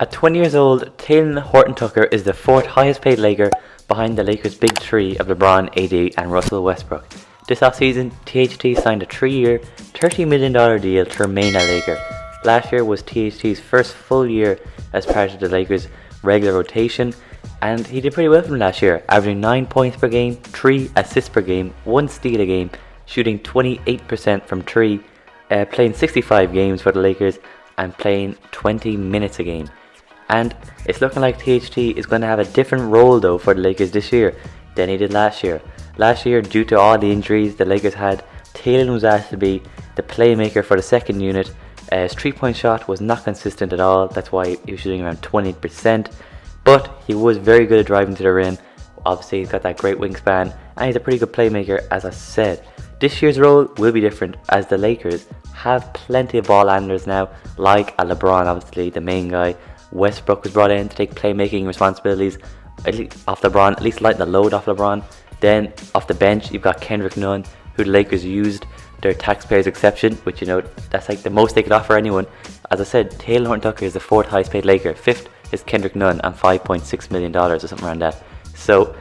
At 20 years old, Talen Horton-Tucker is the fourth highest paid Laker behind the Lakers' big three of LeBron, AD and Russell Westbrook. This offseason, THT signed a 3-year, $30 million deal to remain a Laker. Last year was THT's first full year as part of the Lakers' regular rotation, and he did pretty well from last year, averaging 9 points per game, 3 assists per game, 1 steal a game, shooting 28% from 3, playing 65 games for the Lakers and playing 20 minutes a game. And it's looking like THT is going to have a different role though for the Lakers this year than he did last year. Last year, due to all the injuries the Lakers had, Talen was asked to be the playmaker for the second unit. His 3-point shot was not consistent at all, that's why he was shooting around 20%, but he was very good at driving to the rim. Obviously he's got that great wingspan and he's a pretty good playmaker, as I said. This year's role will be different as the Lakers have plenty of ball handlers now, like a LeBron, obviously the main guy. Westbrook was brought in to take playmaking responsibilities off LeBron, at least lighten the load off LeBron. Then off the bench you've got Kendrick Nunn, who the Lakers used their taxpayers exception, which that's like the most they could offer anyone. As I said, Talen Horton-Tucker is the fourth highest paid Laker, fifth is Kendrick Nunn on $5.6 million or something around that. So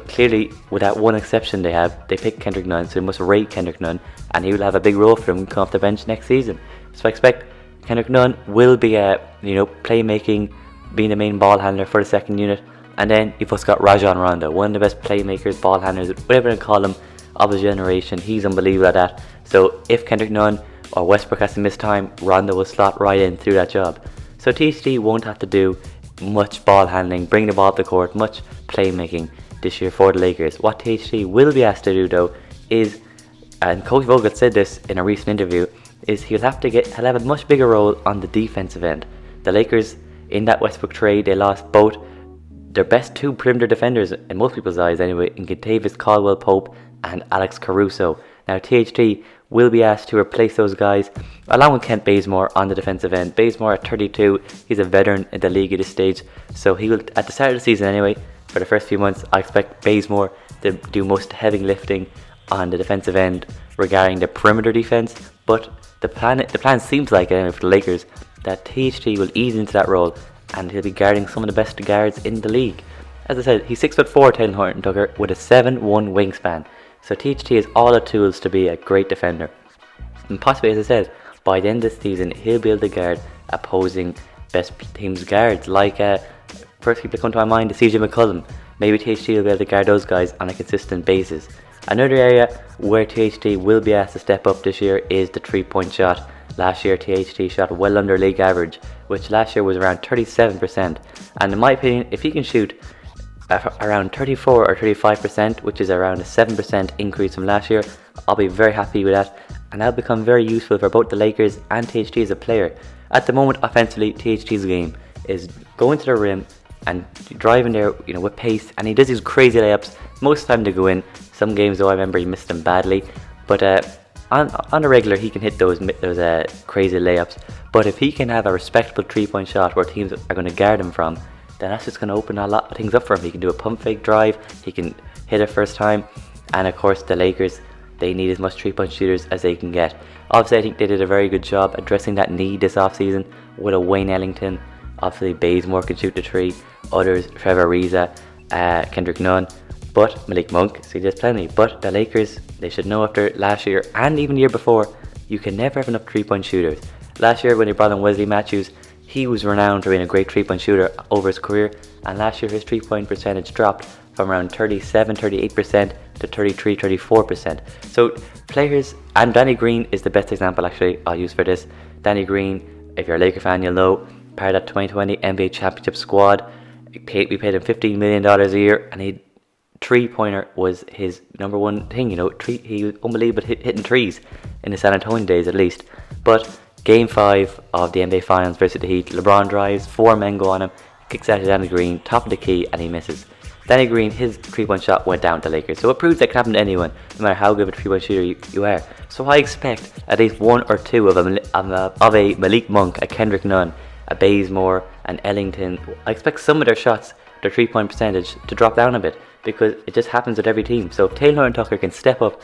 clearly with that one exception they picked Kendrick Nunn, so they must rate Kendrick Nunn, and he will have a big role for them come off the bench next season. So I expect Kendrick Nunn will be playmaking, being the main ball handler for the second unit. And then you've also got Rajon Rondo, one of the best playmakers, ball handlers, whatever you call him, of his generation. He's unbelievable at that. So if Kendrick Nunn or Westbrook has to miss time, Rondo will slot right in through that job. So THT won't have to do much ball handling, bring the ball up the court, much playmaking this year for the Lakers. What THT will be asked to do though is, and Coach Vogel said this in a recent interview, is he'll have a much bigger role on the defensive end. The Lakers, in that Westbrook trade, they lost both their best two perimeter defenders, in most people's eyes anyway, in Kentavious Caldwell-Pope and Alex Caruso. Now THT will be asked to replace those guys, along with Kent Bazemore on the defensive end. Bazemore at 32, he's a veteran in the league at this stage, so he will, at the start of the season anyway, for the first few months, I expect Bazemore to do most heavy lifting on the defensive end regarding the perimeter defense. But the plan seems like, anyway, for the Lakers, that THT will ease into that role and he'll be guarding some of the best guards in the league. As I said, he's 6'4", Talen Horton-Tucker, with a 7'1" wingspan. So THT has all the tools to be a great defender. And possibly, as I said, by the end of the season, he'll be able to guard opposing best teams' guards. Like, first people that come to my mind is CJ McCollum. Maybe THT will be able to guard those guys on a consistent basis. Another area where THT will be asked to step up this year is the 3-point shot. Last year THT shot well under league average, which last year was around 37%. And in my opinion, if he can shoot around 34 or 35%, which is around a 7% increase from last year, I'll be very happy with that, and that'll become very useful for both the Lakers and THT as a player. At the moment, offensively, THT's game is going to the rim and driving there, with pace, and he does these crazy layups. Most of the time they go in. Some games though, I remember he missed them badly, but on a regular he can hit those crazy layups. But if he can have a respectable 3-point shot where teams are going to guard him from, then that's just going to open a lot of things up for him. He can do a pump fake drive, he can hit it first time, and of course the Lakers, they need as much 3-point shooters as they can get. Obviously I think they did a very good job addressing that need this offseason with a Wayne Ellington. Obviously Bazemore can shoot the 3, others, Trevor Ariza, Kendrick Nunn, but Malik Monk, so there's plenty. But the Lakers, they should know after last year and even the year before, you can never have enough 3-point shooters. Last year when they brought in Wesley Matthews, he was renowned for being a great 3-point shooter over his career, and last year his 3-point percentage dropped from around 37-38% to 33-34%. So players, and Danny Green is the best example actually I'll use for this. Danny Green, if you're a Laker fan you'll know, part of that 2020 NBA Championship squad. We paid him $15 million a year, and he 3-pointer was his number one thing. He was unbelievable hitting threes in the San Antonio days at least. But Game 5 of the NBA Finals versus the Heat, LeBron drives, 4 men go on him, kicks out to Danny Green, top of the key, and he misses. Danny Green, his 3-point shot went down to the Lakers, so it proves that can happen to anyone, no matter how good of a 3-point shooter you are. So I expect at least 1 or 2 of a Malik Monk, a Kendrick Nunn, a Bazemore, and Ellington. I expect some of their shots, their 3-point percentage, to drop down a bit, because it just happens with every team. So if Talen Horton-Tucker can step up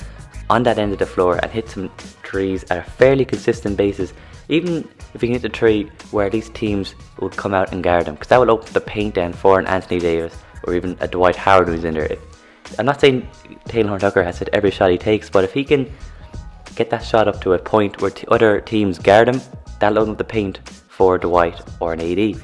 on that end of the floor and hit some threes at a fairly consistent basis, Even if he can hit the three where these teams would come out and guard him, because that will open the paint then for an Anthony Davis or even a Dwight Howard who's in there. I'm not saying Talen Horton-Tucker has hit every shot he takes, but if he can get that shot up to a point where other teams guard him, that'll open up the paint for Dwight or an AD.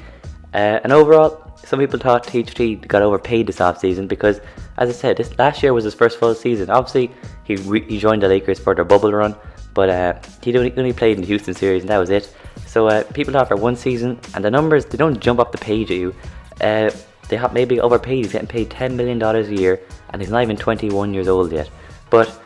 And overall, some people thought THT got overpaid this offseason because, as I said, this last year was his first full season. Obviously, he joined the Lakers for their bubble run, but he only played in the Houston series and that was it. So people thought for one season, and the numbers, they don't jump off the page at you. They have maybe overpaid. He's getting paid $10 million a year, and he's not even 21 years old yet. But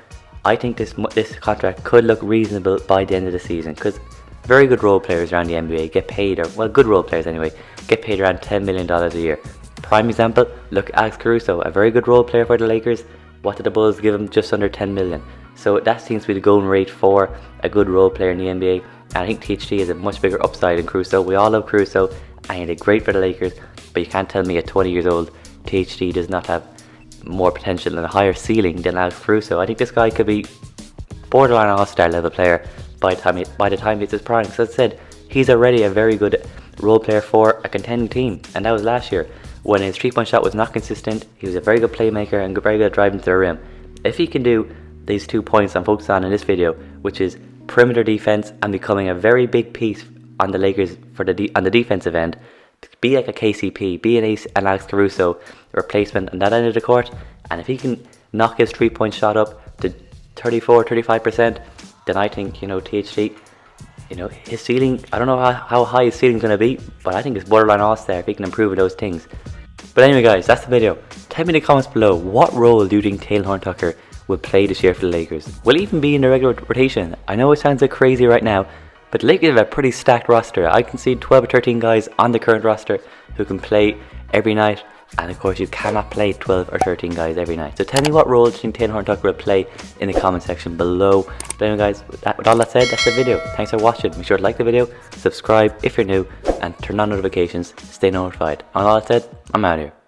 I think this contract could look reasonable by the end of the season, because very good role players around the NBA get paid, or well, good role players anyway, get paid around $10 million a year. Prime example, look, Alex Caruso, a very good role player for the Lakers. What did the Bulls give him? Just under $10 million. So that seems to be the going rate for a good role player in the NBA. And I think THT has a much bigger upside than Caruso. We all love Caruso, and he did great for the Lakers. But you can't tell me at 20 years old, THT does not have more potential and a higher ceiling than Alex Caruso. I think this guy could be borderline all-star level player by the time he hits his prime. So as I said, he's already a very good role player for a contending team, and that was last year when his 3-point shot was not consistent. He was a very good playmaker and very good at driving to the rim. If he can do these 2 points I'm focused on in this video, which is perimeter defense and becoming a very big piece on the Lakers for on the defensive end, be like a KCP, be an Alex Caruso replacement on that end of the court, and if he can knock his 3-point shot up to 34-35%, then I think, THT, his ceiling, I don't know how high his ceiling's going to be, but I think it's borderline all-star if he can improve those things. But anyway guys, that's the video. Tell me in the comments below, what role do you think Talen Horton-Tucker will play this year for the Lakers? Will he even be in the regular rotation? I know it sounds like crazy right now, but the Lakers have a pretty stacked roster. I can see 12 or 13 guys on the current roster who can play every night. And of course, you cannot play 12 or 13 guys every night. So tell me what role do you think Talen Horton-Tucker will play in the comment section below. But anyway guys, with all that said, that's the video. Thanks for watching. Make sure to like the video, subscribe if you're new, and turn on notifications to stay notified. And all that said, I'm out of here.